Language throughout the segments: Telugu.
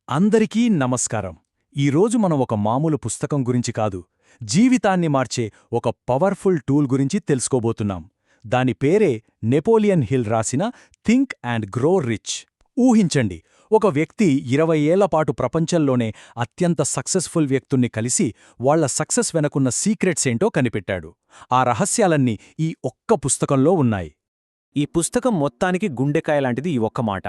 అందరికీ నమస్కారం. ఈరోజు మనం ఒక మామూలు పుస్తకం గురించి కాదు, జీవితాన్ని మార్చే ఒక పవర్ఫుల్ టూల్ గురించి తెలుసుకోబోతున్నాం. దాని పేరే నెపోలియన్ హిల్ రాసిన థింక్ అండ్ గ్రో రిచ్. ఊహించండి, ఒక వ్యక్తి 20 ఏళ్లపాటు ప్రపంచంలోనే అత్యంత సక్సెస్ఫుల్ వ్యక్తుల్ని కలిసి వాళ్ల సక్సెస్ వెనకున్న సీక్రెట్స్ ఏంటో కనిపెట్టాడు. ఆ రహస్యాలన్నీ ఈ ఒక్క పుస్తకంలో ఉన్నాయి. ఈ పుస్తకం మొత్తానికి గుండెకాయలాంటిది ఈ ఒక్క మాట.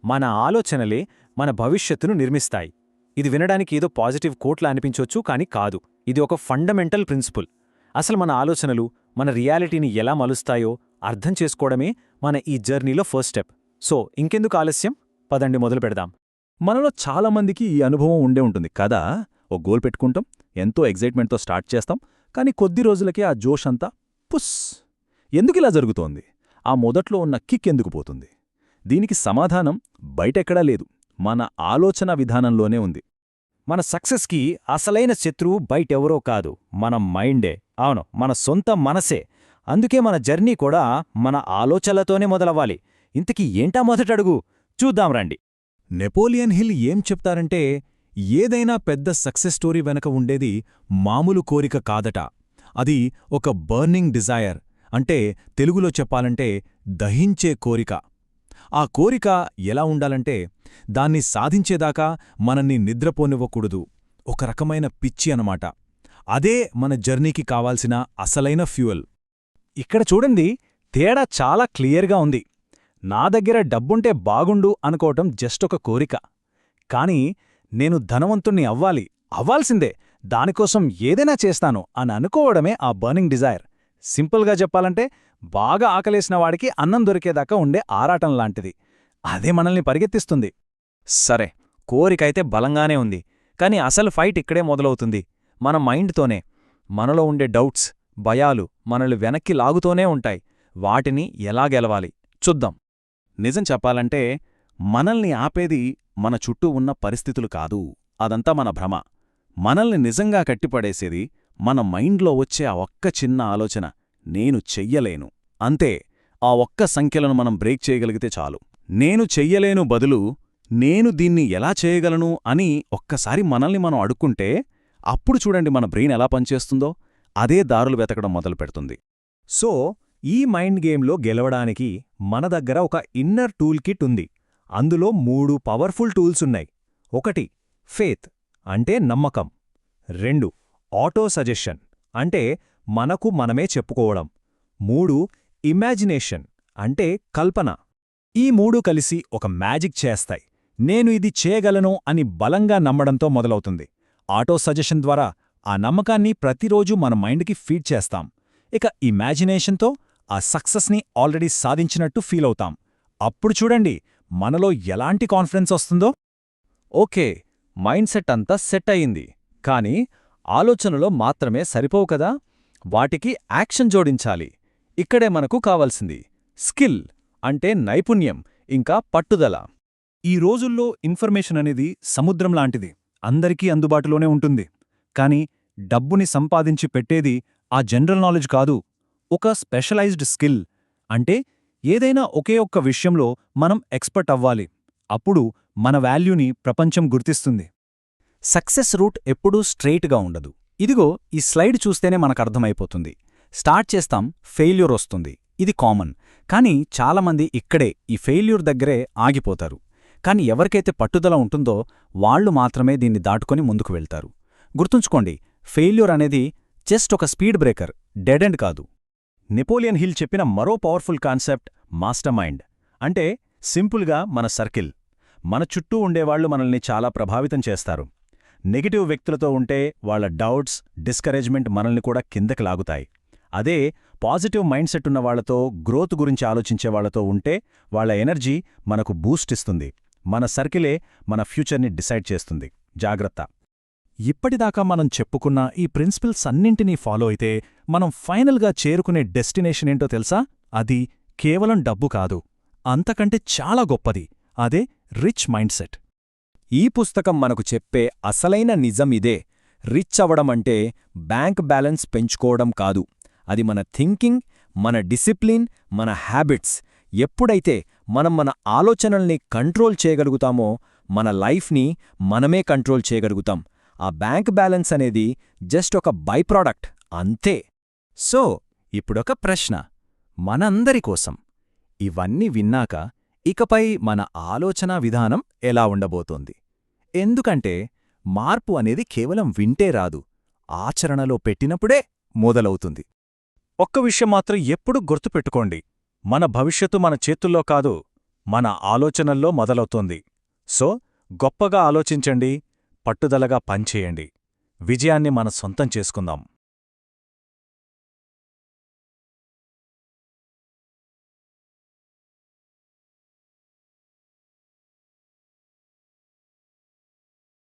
మన ఆలోచనలే మన భవిష్యత్తును నిర్మిస్తాయి. ఇది వినడానికి ఏదో పాజిటివ్ కోట్లా అనిపించొచ్చు, కానీ కాదు. ఇది ఒక ఫండమెంటల్ ప్రిన్సిపుల్. అసలు మన ఆలోచనలు మన రియాలిటీని ఎలా మలుస్తాయో అర్థం చేసుకోవడమే మన ఈ జర్నీలో ఫస్ట్ స్టెప్. సో ఇంకెందుకు ఆలస్యం, పదండి మొదలు పెడదాం. మనలో చాలామందికి ఈ అనుభవం ఉండే ఉంటుంది కదా. ఓ గోల్ పెట్టుకుంటాం, ఎంతో ఎగ్జైట్మెంట్తో స్టార్ట్ చేస్తాం, కానీ కొద్ది రోజులకే ఆ జోష్ అంతా పుస్. ఎందుకిలా జరుగుతోంది? ఆ మొదట్లో ఉన్న కిక్ ఎందుకు పోతుంది? దీనికి సమాధానం బయటెక్కడా లేదు, మన ఆలోచన విధానంలోనే ఉంది. మన సక్సెస్కి అసలైన శత్రువు బయటెవరో కాదు, మన మైండే. అవును, మన సొంత మనసే. అందుకే మన జర్నీ కూడా మన ఆలోచనలతోనే మొదలవ్వాలి. ఇంతకీ ఏంటా మొదటడుగు? చూద్దాం రండి. నెపోలియన్ హిల్ ఏం చెప్తారంటే, ఏదైనా పెద్ద సక్సెస్ స్టోరీ వెనక ఉండేది మామూలు కోరిక కాదట. అది ఒక బర్నింగ్ డిజైర్, అంటే తెలుగులో చెప్పాలంటే దహించే కోరిక. ఆ కోరిక ఎలా ఉండాలంటే, దాన్ని సాధించేదాకా మనల్ని నిద్రపోనివ్వకూడదు. ఒక రకమైన పిచ్చి అనమాట. అదే మన జర్నీకి కావాల్సిన అసలైన ఫ్యూయల్. ఇక్కడ చూడండి, తేడా చాలా క్లియర్గా ఉంది. నా దగ్గర డబ్బుంటే బాగుండు అనుకోవటం జస్ట్ ఒక కోరిక. కానీ నేను ధనవంతుణ్ణి అవ్వాల్సిందే, దానికోసం ఏదైనా చేస్తాను అని అనుకోవడమే ఆ బర్నింగ్ డిజైర్. సింపుల్గా చెప్పాలంటే, బాగా ఆకలేసిన వాడికి అన్నం దొరికేదాకా ఉండే ఆరాటంలాంటిది. అదే మనల్ని పరిగెత్తిస్తుంది. సరే, కోరికైతే బలంగానే ఉంది, కానీ అసలు ఫైట్ ఇక్కడే మొదలవుతుంది, మన మైండ్తోనే. మనలో ఉండే డౌట్స్, భయాలు మనల్ని వెనక్కి లాగుతూనే ఉంటాయి. వాటిని ఎలా గెలవాలి చూద్దాం. నిజం చెప్పాలంటే, మనల్ని ఆపేది మన చుట్టూ ఉన్న పరిస్థితులు కాదు, అదంతా మన భ్రమ. మనల్ని నిజంగా కట్టిపడేసేది మన మైండ్లో వచ్చే ఆ ఒక్క చిన్న ఆలోచన, నేను చెయ్యలేను. అంతే. ఆ ఒక్క సంఖ్యలను మనం బ్రేక్ చేయగలిగితే చాలు. నేను చెయ్యలేను బదులు నేను దీన్ని ఎలా చేయగలను అని ఒక్కసారి మనల్ని మనం అడుక్కుంటే, అప్పుడు చూడండి మన బ్రెయిన్ ఎలా పనిచేస్తుందో. అదే దారులు వెతకడం మొదలుపెడుతుంది. సో ఈ మైండ్ గేమ్లో గెలవడానికి మన దగ్గర ఒక ఇన్నర్ టూల్ కిట్ ఉంది. అందులో 3 పవర్ఫుల్ టూల్సున్నాయి. 1 ఫేత్, అంటే నమ్మకం. 2 ఆటో సజెషన్, అంటే మనకు మనమే చెప్పుకోవడం. 3 ఇమాజినేషన్, అంటే కల్పన. ఈ 3 కలిసి ఒక మ్యాజిక్ చేస్తాయి. నేను ఇది చేయగలను అని బలంగా నమ్మడంతో మొదలవుతుంది. ఆటో సజెషన్ ద్వారా ఆ నమ్మకాన్ని ప్రతిరోజూ మన మైండ్కి ఫీడ్ చేస్తాం. ఇక ఇమాజినేషన్తో ఆ సక్సెస్ని ఆల్రెడీ సాధించినట్టు ఫీలవుతాం. అప్పుడు చూడండి మనలో ఎలాంటి కాన్ఫిడెన్స్ వస్తుందో. ఓకే, మైండ్ సెట్ అంతా సెట్ అయింది, కానీ ఆలోచనలో మాత్రమే సరిపోవు కదా, వాటికి యాక్షన్ జోడించాలి. ఇక్కడే మనకు కావాల్సింది స్కిల్, అంటే నైపుణ్యం, ఇంకా పట్టుదల. ఈ రోజుల్లో ఇన్ఫర్మేషన్ అనేది సముద్రం లాంటిది, అందరికీ అందుబాటులోనే ఉంటుంది. కానీ డబ్బుని సంపాదించి పెట్టేది ఆ జనరల్ నాలెడ్జ్ కాదు, ఒక స్పెషలైజ్డ్ స్కిల్. అంటే ఏదైనా ఒకే ఒక్క విషయంలో మనం ఎక్స్పర్ట్ అవ్వాలి. అప్పుడు మన వాల్యూని ప్రపంచం గుర్తిస్తుంది. సక్సెస్ రూట్ ఎప్పుడూ స్ట్రెయిట్గా ఉండదు. ఇదిగో ఈ స్లైడ్ చూస్తేనే మనకర్థమైపోతుంది. స్టార్ట్ చేస్తాం, ఫెయిల్యూర్ వస్తుంది, ఇది కామన్. కానీ చాలామంది ఇక్కడే ఈ ఫెయిల్యూర్ దగ్గరే ఆగిపోతారు. కానీ ఎవరికైతే పట్టుదల ఉంటుందో వాళ్లు మాత్రమే దీన్ని దాటుకొని ముందుకు వెళ్తారు. గుర్తుంచుకోండి, ఫెయిల్యూర్ అనేది జస్ట్ ఒక స్పీడ్ బ్రేకర్, డెడ్ ఎండ్ కాదు. నెపోలియన్ హిల్ చెప్పిన మరో పవర్ఫుల్ కాన్సెప్ట్ మాస్టర్ మైండ్. అంటే సింపుల్గా మన సర్కిల్. మన చుట్టూ ఉండేవాళ్లు మనల్ని చాలా ప్రభావితం చేస్తారు. నెగటివ్ వ్యక్తులతో ఉంటే వాళ్ల డౌట్స్, డిస్కరేజ్మెంట్ మనల్ని కూడా కిందకి లాగుతాయి. అదే పాజిటివ్ మైండ్ సెట్ ఉన్న వాళ్లతో, గ్రోత్ గురించి ఆలోచించే వాళ్లతో ఉంటే వాళ్ల ఎనర్జీ మనకు బూస్ట్ ఇస్తుంది. మన సర్కిలే మన ఫ్యూచర్ని డిసైడ్ చేస్తుంది. జాగ్రత్త. ఇప్పటిదాకా మనం చెప్పుకున్న ఈ ప్రిన్సిపల్స్ అన్నింటినీ ఫాలో అయితే మనం ఫైనల్గా చేరుకునే డెస్టినేషన్ ఏంటో తెలుసా? అది కేవలం డబ్బు కాదు, అంతకంటే చాలా గొప్పది. అదే రిచ్ మైండ్ సెట్. ఈ పుస్తకం మనకు చెప్పే అసలైన నిజం ఇదే. రిచ్ అవడమంటే బ్యాంక్ బ్యాలెన్స్ పెంచుకోవడం కాదు, అది మన థింకింగ్, మన డిసిప్లిన్, మన హ్యాబిట్స్. ఎప్పుడైతే మనం మన ఆలోచనల్ని కంట్రోల్ చేయగలుగుతామో మన లైఫ్ని మనమే కంట్రోల్ చేయగలుగుతాం. ఆ బ్యాంక్ బ్యాలెన్స్ అనేది జస్ట్ ఒక బై ప్రాడక్ట్ అంతే. సో ఇప్పుడొక ప్రశ్న మనందరి కోసం. ఇవన్నీ విన్నాక ఇకపై మన ఆలోచనా విధానం ఎలా ఉండబోతోంది? ఎందుకంటే మార్పు అనేది కేవలం వింటే రాదు, ఆచరణలో పెట్టినప్పుడే మొదలవుతుంది. ఒక్క విషయం మాత్రం ఎప్పుడూ గుర్తుపెట్టుకోండి, మన భవిష్యత్తు మన చేతుల్లో కాదు, మన ఆలోచనల్లో మొదలవుతోంది. సో గొప్పగా ఆలోచించండి, పట్టుదలగా పనిచేయండి. విజయాన్ని మన సొంతం చేసుకుందాం.